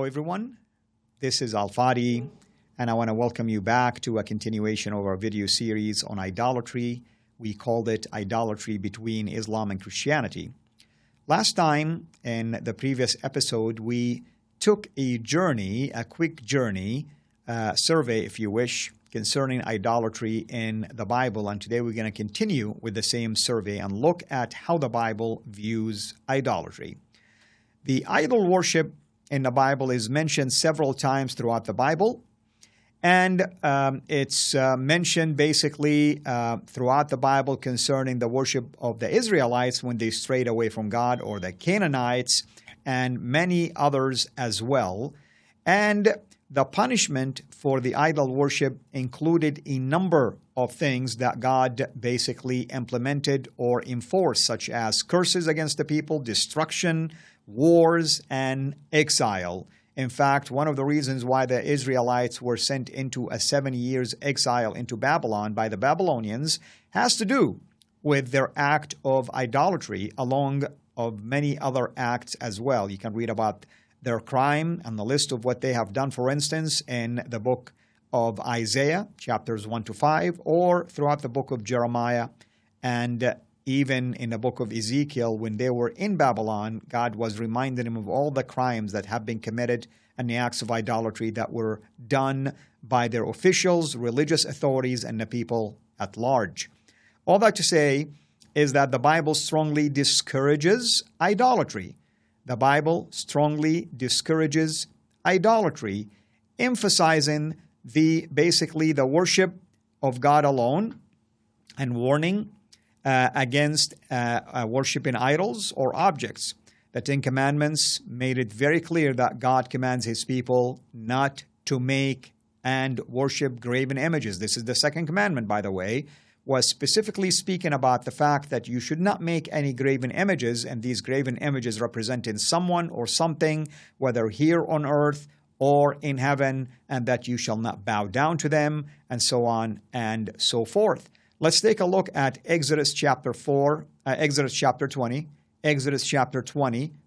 everyone. This is Fadi, and I want to welcome you back to a continuation of our video series on idolatry. We called it Idolatry Between Islam and Christianity. Last time, in the previous episode, we took a journey, a quick journey, survey, if you wish, concerning idolatry in the Bible. And today we're going to continue with the same survey and look at how the Bible views idolatry. The idol worship in the Bible is mentioned several times throughout the Bible, and it's mentioned basically throughout the Bible concerning the worship of the Israelites when they strayed away from God, or the Canaanites, and many others as well. And the punishment for the idol worship included a number of things that God basically implemented or enforced, such as curses against the people, destruction, wars, and exile. In fact, one of the reasons why the Israelites were sent into a 7 years exile into Babylon by the Babylonians has to do with their act of idolatry, along of many other acts as well. You can read about their crime and the list of what they have done, for instance, in the book of Isaiah, chapters 1 to 5, or throughout the book of Jeremiah, and even in the book of Ezekiel. When they were in Babylon, God was reminding them of all the crimes that have been committed and the acts of idolatry that were done by their officials, religious authorities, and the people at large. All that to say is that the Bible strongly discourages idolatry. The Bible strongly discourages idolatry, emphasizing basically the worship of God alone, and warning against worshiping idols or objects. The Ten Commandments made it very clear that God commands His people not to make and worship graven images. This is the second commandment, by the way, was specifically speaking about the fact that you should not make any graven images, and these graven images representing someone or something, whether here on earth or in heaven, and that you shall not bow down to them, and so on and so forth. Let's take a look at Exodus chapter 20,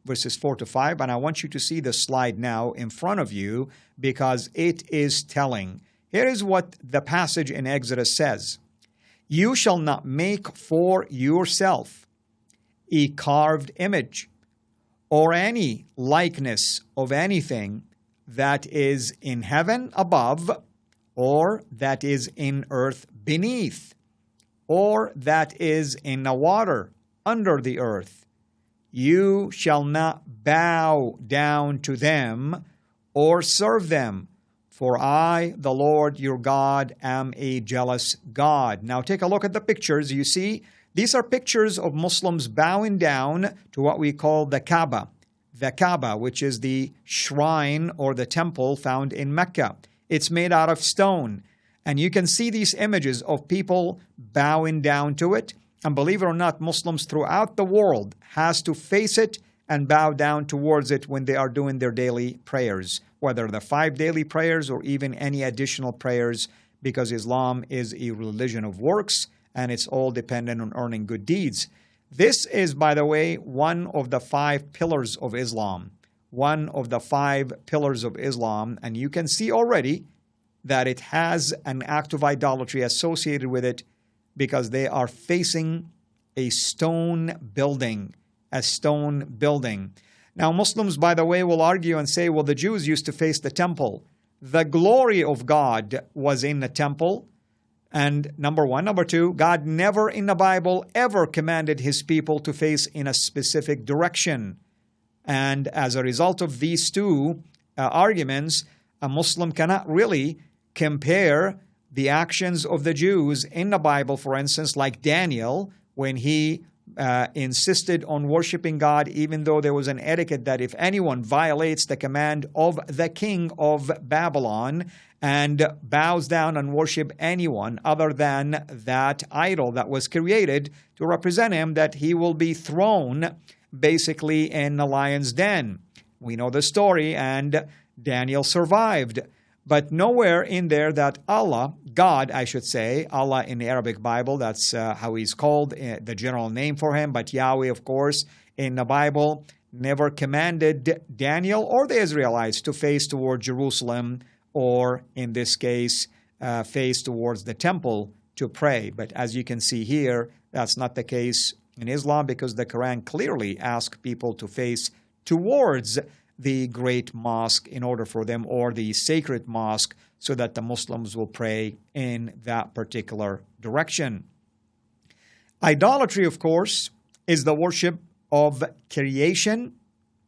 verses 4 to 5. And I want you to see the slide now in front of you because it is telling. Here is what the passage in Exodus says. You shall not make for yourself a carved image or any likeness of anything that is in heaven above, or that is in earth beneath, or that is in the water under the earth. You shall not bow down to them or serve them, for I, the Lord your God, am a jealous God. Now take a look at the pictures. You see, these are pictures of Muslims bowing down to what we call the Kaaba. The Kaaba, which is the shrine or the temple found in Mecca. It's made out of stone. And you can see these images of people bowing down to it. And believe it or not, Muslims throughout the world has to face it and bow down towards it when they are doing their daily prayers, whether the 5 daily prayers or even any additional prayers, because Islam is a religion of works and it's all dependent on earning good deeds. This is, by the way, one of the 5 pillars of Islam. One of the 5 pillars of Islam. And you can see already that it has an act of idolatry associated with it because they are facing a stone building. A stone building. Now, Muslims, by the way, will argue and say, well, the Jews used to face the temple. The glory of God was in the temple. And number one. Number two, God never in the Bible ever commanded His people to face in a specific direction. And as a result of these two arguments, a Muslim cannot really compare the actions of the Jews in the Bible, for instance, like Daniel, when he insisted on worshiping God, even though there was an etiquette that if anyone violates the command of the king of Babylon and bows down and worship anyone other than that idol that was created to represent him, that he will be thrown basically in the lion's den. We know the story, and Daniel survived. But nowhere in there that Allah, God, I should say, Allah in the Arabic Bible, that's how He's called, the general name for Him, but Yahweh, of course, in the Bible, never commanded Daniel or the Israelites to face toward Jerusalem, or in this case, face towards the temple to pray. But as you can see here, that's not the case in Islam, because the Quran clearly asks people to face towards the great mosque in order for them, or the sacred mosque, so that the Muslims will pray in that particular direction. Idolatry, of course, is the worship of creation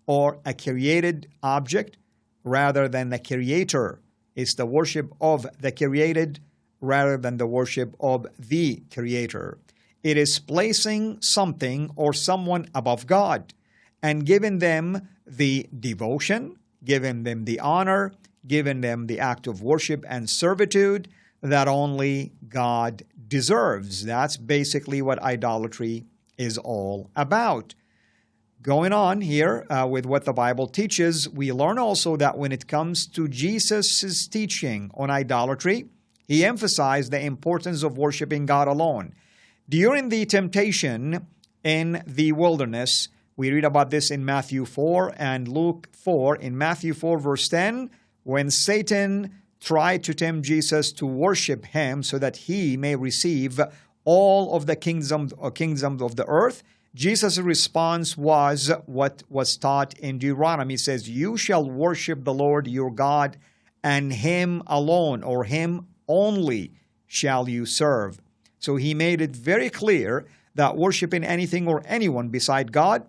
or a created object rather than the creator. It's the worship of the created rather than the worship of the creator. It is placing something or someone above God and giving them the devotion, giving them the honor, giving them the act of worship and servitude that only God deserves. That's basically what idolatry is all about. Going on here with what the Bible teaches, we learn also that when it comes to Jesus' teaching on idolatry, he emphasized the importance of worshiping God alone. During the temptation in the wilderness, we read about this in Matthew 4 and Luke 4. In Matthew 4, verse 10, when Satan tried to tempt Jesus to worship him so that he may receive all of the kingdoms of the earth, Jesus' response was what was taught in Deuteronomy. It says, "You shall worship the Lord your God, and him alone, or him only, shall you serve." So he made it very clear that worshiping anything or anyone beside God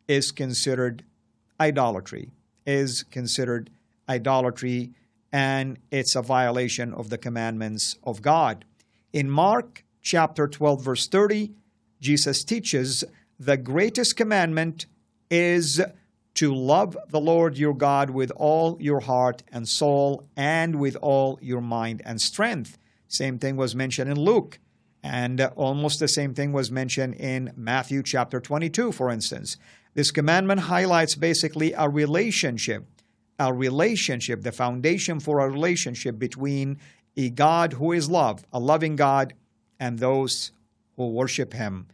is considered idolatry, and it's a violation of the commandments of God. In Mark chapter 12, verse 30, Jesus teaches the greatest commandment is to love the Lord your God with all your heart and soul and with all your mind and strength. Same thing was mentioned in Luke, and almost the same thing was mentioned in Matthew chapter 22, for instance. This commandment highlights basically a relationship, the foundation for a relationship between a God who is love, a loving God, and those who worship him,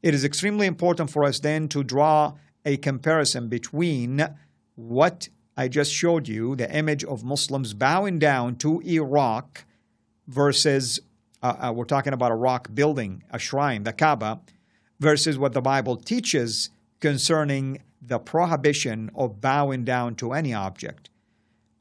It is extremely important for us then to draw a comparison between what I just showed you, the image of Muslims bowing down to a rock, versus, we're talking about a rock building, a shrine, the Kaaba, versus what the Bible teaches concerning the prohibition of bowing down to any object.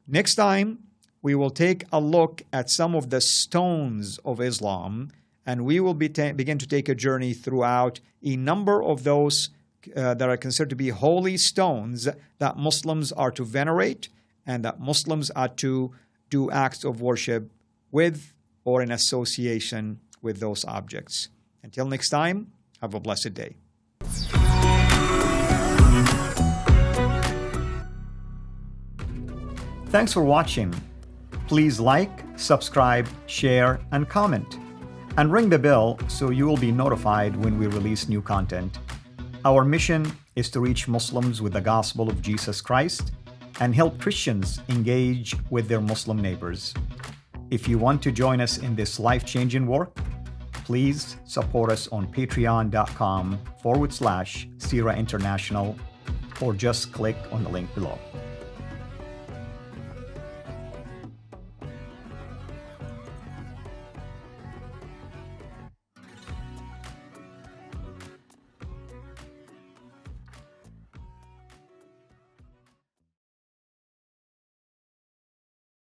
Next time, we will take a look at some of the stones of Islam, and we will begin to take a journey throughout a number of those that are considered to be holy stones that Muslims are to venerate and that Muslims are to do acts of worship with or in association with those objects. Until next time, have a blessed day. Thanks for watching. Please like, subscribe, share, and comment. And ring the bell so you will be notified when we release new content. Our mission is to reach Muslims with the gospel of Jesus Christ and help Christians engage with their Muslim neighbors. If you want to join us in this life-changing work, please support us on patreon.com/CIRA International, or just click on the link below.